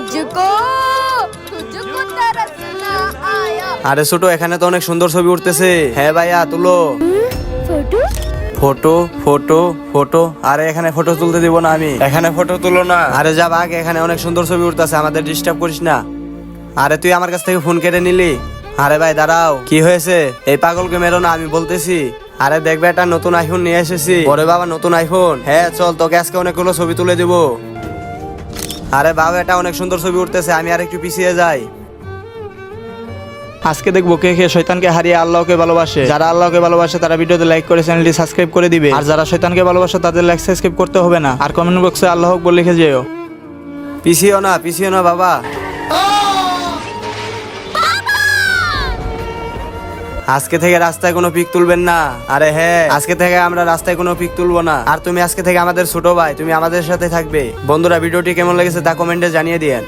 तुझको तुझको तरस ना आया। আরে ছোট, এখানে তো অনেক সুন্দর ছবি উঠতেছে। হ্যাঁ ভাইয়া, তুলো। Photo photo photo photo. আরে এখানে ফটো তুলতে দিব না আমি, এখানে ফটো তুলো না। আরে যা ভাগ, এখানে অনেক সুন্দর ছবি উঠতেছে, আমাদের ডিস্টার্ব করিস না। আরে তুই আমার কাছ থেকে ফোন কেটে নিলি। আরে ভাই দাঁড়াও, কি হয়েছে? এই পাগলকে মেরো না, আমি বলতেছি। আরে দেখবে, একটা নতুন আইফোন নিয়ে এসেছি। ওরে বাবা, নতুন আইফোন? হ্যাঁ চল, তোকে আজকে অনেকগুলো ছবি তুলে দিব। আরে বাবা, এটা অনেক সুন্দর ছবি উঠতেছে, আমি আর একটু পিছিয়ে যাই। আজকে দেখবো কে কে শয়তানকে হারিয়ে আল্লাহকে ভালোবাসে। যারা আল্লাহকে ভালোবাসে তারা ভিডিওতে লাইক করে চ্যানেলটি সাবস্ক্রাইব করে দিবে, আর যারা শয়তানকে ভালোবাসে তাদের লাইক সাবস্ক্রাইব করতে হবে না। আর কমেন্ট বক্সে আল্লাহ আকবার লিখে যেও। পিছিও না বাবা। আজকে থেকে রাস্তায় কোনো পিক তুলবেন না। আরে হ্যাঁ, আজকে থেকে আমরা রাস্তায় কোনো পিক তুলবো না। আর তুমি আজকে থেকে আমাদের ছোট ভাই, তুমি আমাদের সাথে থাকবে। বন্ধুরা, ভিডিওটি কেমন লেগেছে তা কমেন্টে জানিয়ে দিয়েন।